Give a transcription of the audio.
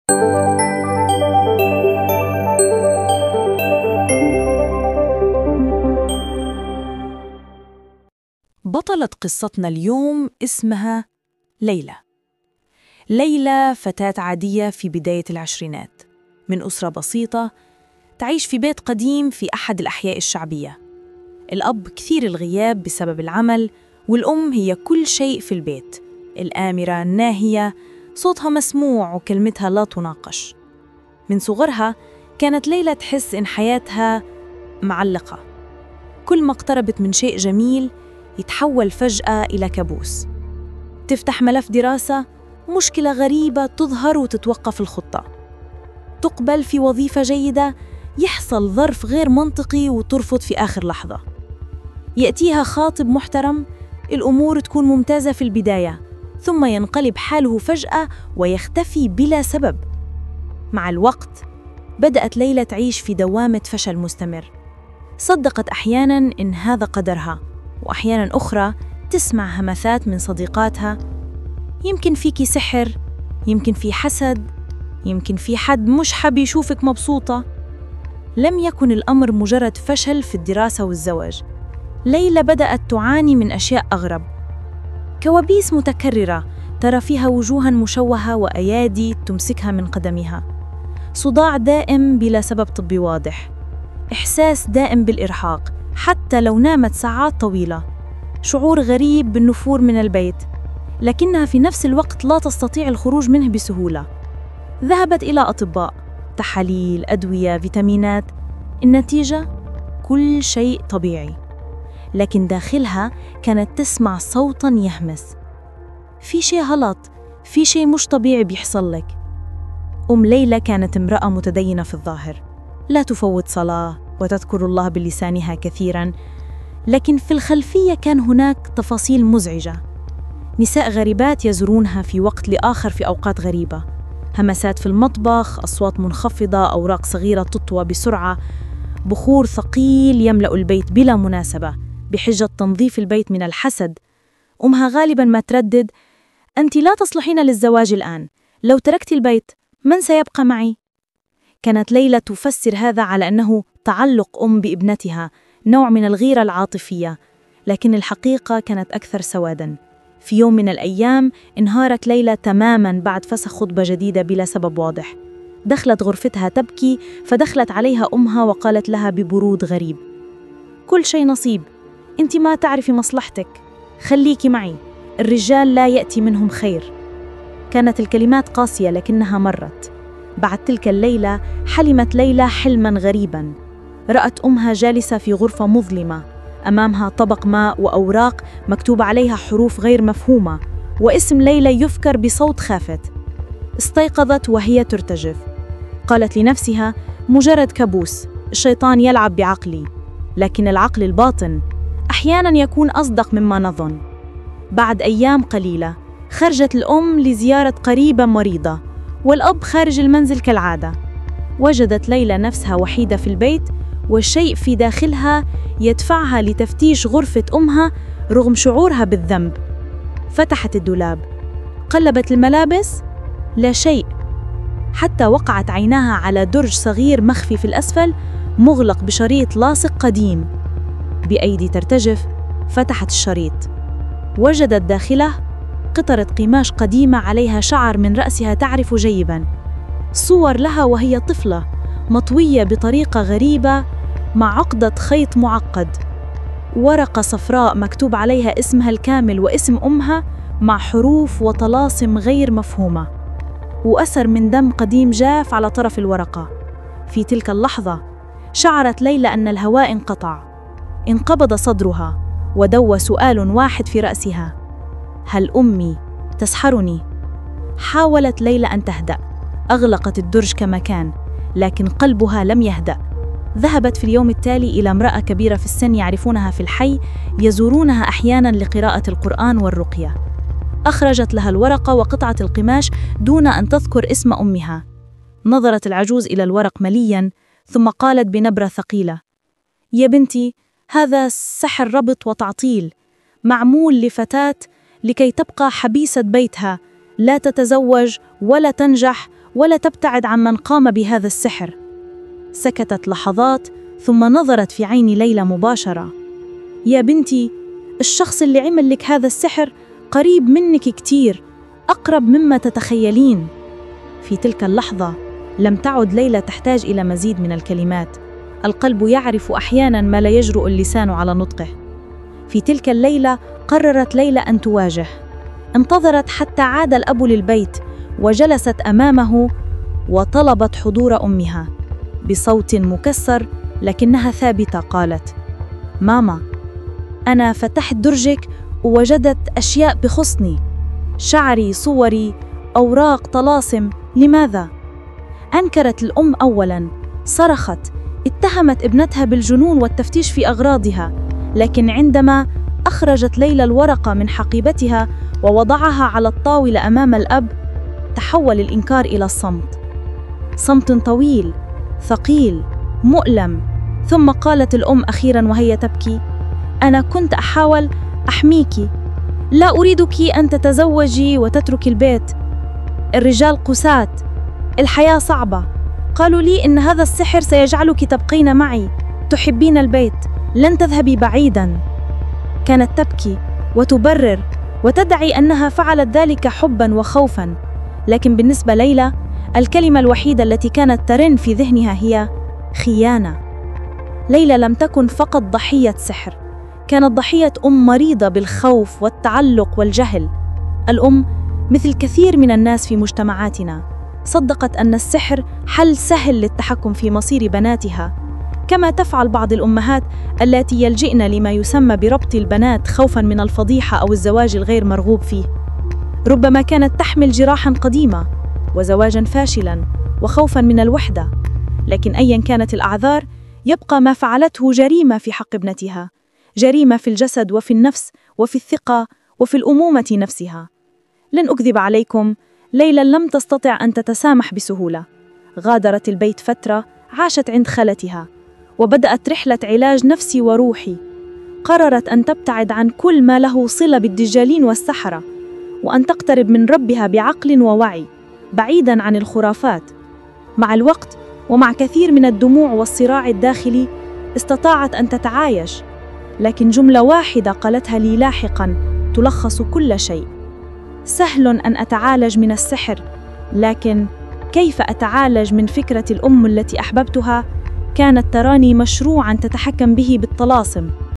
بطلة قصتنا اليوم اسمها ليلى. ليلى فتاة عادية في بداية العشرينات، من أسرة بسيطة تعيش في بيت قديم في أحد الأحياء الشعبية. الأب كثير الغياب بسبب العمل، والأم هي كل شيء في البيت، الآمرة الناهية، صوتها مسموع وكلمتها لا تناقش. من صغرها كانت ليلى تحس إن حياتها معلقة، كل ما اقتربت من شيء جميل يتحول فجأة إلى كابوس. تفتح ملف دراسة، مشكلة غريبة تظهر وتتوقف الخطة. تقبل في وظيفة جيدة، يحصل ظرف غير منطقي وترفض في آخر لحظة. يأتيها خاطب محترم، الأمور تكون ممتازة في البداية، ثم ينقلب حاله فجأة ويختفي بلا سبب. مع الوقت بدأت ليلى تعيش في دوامة فشل مستمر. صدقت أحياناً إن هذا قدرها، وأحياناً أخرى تسمع همسات من صديقاتها: يمكن فيكي سحر، يمكن في حسد، يمكن في حد مش حابب يشوفك مبسوطة. لم يكن الأمر مجرد فشل في الدراسة والزواج، ليلى بدأت تعاني من أشياء أغرب. كوابيس متكررة ترى فيها وجوهاً مشوهة وأيادي تمسكها من قدمها، صداع دائم بلا سبب طبي واضح، إحساس دائم بالإرهاق حتى لو نامت ساعات طويلة، شعور غريب بالنفور من البيت، لكنها في نفس الوقت لا تستطيع الخروج منه بسهولة. ذهبت إلى أطباء، تحاليل، أدوية، فيتامينات، النتيجة كل شيء طبيعي، لكن داخلها كانت تسمع صوتاً يهمس: في شيء غلط، في شيء مش طبيعي بيحصل لك. أم ليلى كانت امرأة متدينة في الظاهر، لا تفوت صلاة وتذكر الله بلسانها كثيراً، لكن في الخلفية كان هناك تفاصيل مزعجة. نساء غريبات يزورونها في وقت لآخر في أوقات غريبة، همسات في المطبخ، أصوات منخفضة، أوراق صغيرة تطوى بسرعة، بخور ثقيل يملأ البيت بلا مناسبة بحجة تنظيف البيت من الحسد. أمها غالباً ما تردد: أنت لا تصلحين للزواج الآن، لو تركت البيت من سيبقى معي؟ كانت ليلى تفسر هذا على أنه تعلق أم بابنتها، نوع من الغيرة العاطفية، لكن الحقيقة كانت أكثر سواداً. في يوم من الأيام انهارت ليلى تماماً بعد فسخ خطبة جديدة بلا سبب واضح. دخلت غرفتها تبكي، فدخلت عليها أمها وقالت لها ببرود غريب: كل شيء نصيب، أنت ما تعرفي مصلحتك، خليكي معي، الرجال لا يأتي منهم خير. كانت الكلمات قاسية لكنها مرت. بعد تلك الليلة حلمت ليلى حلماً غريباً. رأت أمها جالسة في غرفة مظلمة، أمامها طبق ماء وأوراق مكتوب عليها حروف غير مفهومة، واسم ليلى يذكر بصوت خافت. استيقظت وهي ترتجف. قالت لنفسها: مجرد كابوس، الشيطان يلعب بعقلي. لكن العقل الباطن أحياناً يكون أصدق مما نظن. بعد أيام قليلة خرجت الأم لزيارة قريبة مريضة، والأب خارج المنزل كالعادة. وجدت ليلى نفسها وحيدة في البيت، والشيء في داخلها يدفعها لتفتيش غرفة أمها رغم شعورها بالذنب. فتحت الدولاب، قلبت الملابس، لا شيء، حتى وقعت عيناها على درج صغير مخفي في الأسفل مغلق بشريط لاصق قديم. بأيدي ترتجف فتحت الشريط، وجدت داخله قطرة قماش قديمة عليها شعر من رأسها تعرف جيباً، صور لها وهي طفلة مطوية بطريقة غريبة مع عقدة خيط معقد، ورقة صفراء مكتوب عليها اسمها الكامل واسم أمها مع حروف وطلاسم غير مفهومة، وأثر من دم قديم جاف على طرف الورقة. في تلك اللحظة شعرت ليلى أن الهواء انقطع، انقبض صدرها، ودوى سؤال واحد في رأسها: هل أمي تسحرني؟ حاولت ليلى أن تهدأ، أغلقت الدرج كما كان، لكن قلبها لم يهدأ. ذهبت في اليوم التالي إلى امرأة كبيرة في السن يعرفونها في الحي، يزورونها أحياناً لقراءة القرآن والرقية. أخرجت لها الورقة وقطعة القماش دون أن تذكر اسم أمها. نظرت العجوز إلى الورق ملياً، ثم قالت بنبرة ثقيلة: يا بنتي، هذا سحر ربط وتعطيل، معمول لفتاة لكي تبقى حبيسة بيتها، لا تتزوج ولا تنجح ولا تبتعد عمن قام بهذا السحر. سكتت لحظات ثم نظرت في عين ليلى مباشرة. يا بنتي، الشخص اللي عمل لك هذا السحر قريب منك كتير، أقرب مما تتخيلين. في تلك اللحظة لم تعد ليلى تحتاج إلى مزيد من الكلمات. القلب يعرف أحياناً ما لا يجرؤ اللسان على نطقه. في تلك الليلة قررت ليلى أن تواجه. انتظرت حتى عاد الأب للبيت وجلست أمامه وطلبت حضور أمها. بصوت مكسر لكنها ثابتة قالت: ماما، أنا فتحت درجك ووجدت أشياء بخصني، شعري، صوري، أوراق، طلاسم. لماذا؟ أنكرت الأم أولاً، صرخت، اتهمت ابنتها بالجنون والتفتيش في أغراضها، لكن عندما أخرجت ليلى الورقة من حقيبتها ووضعها على الطاولة أمام الأب، تحول الإنكار إلى الصمت. صمت طويل، ثقيل، مؤلم. ثم قالت الأم أخيراً وهي تبكي: أنا كنت أحاول أحميكِ، لا أريدك أن تتزوجي وتتركي البيت. الرجال قساة، الحياة صعبة، قالوا لي إن هذا السحر سيجعلك تبقين معي، تحبين البيت، لن تذهبي بعيداً. كانت تبكي وتبرر وتدعي أنها فعلت ذلك حباً وخوفاً، لكن بالنسبة ليلى الكلمة الوحيدة التي كانت ترن في ذهنها هي خيانة. ليلى لم تكن فقط ضحية سحر، كانت ضحية أم مريضة بالخوف والتعلق والجهل. الأم، مثل كثير من الناس في مجتمعاتنا، صدقت أن السحر حل سهل للتحكم في مصير بناتها، كما تفعل بعض الأمهات التي يلجئن لما يسمى بربط البنات خوفاً من الفضيحة أو الزواج الغير مرغوب فيه. ربما كانت تحمل جراحاً قديمة وزواجاً فاشلاً وخوفاً من الوحدة، لكن أياً كانت الأعذار يبقى ما فعلته جريمة في حق ابنتها، جريمة في الجسد وفي النفس وفي الثقة وفي الأمومة نفسها. لن أكذب عليكم، ليلى لم تستطع أن تتسامح بسهولة. غادرت البيت فترة، عاشت عند خالتها، وبدأت رحلة علاج نفسي وروحي. قررت أن تبتعد عن كل ما له صلة بالدجالين والسحرة، وأن تقترب من ربها بعقل ووعي، بعيداً عن الخرافات. مع الوقت ومع كثير من الدموع والصراع الداخلي استطاعت أن تتعايش، لكن جملة واحدة قالتها لي لاحقاً تلخص كل شيء: سهل أن أتعالج من السحر، لكن كيف أتعالج من فكرة الأم التي أحببتها كانت تراني مشروعاً تتحكم به بالطلاسم؟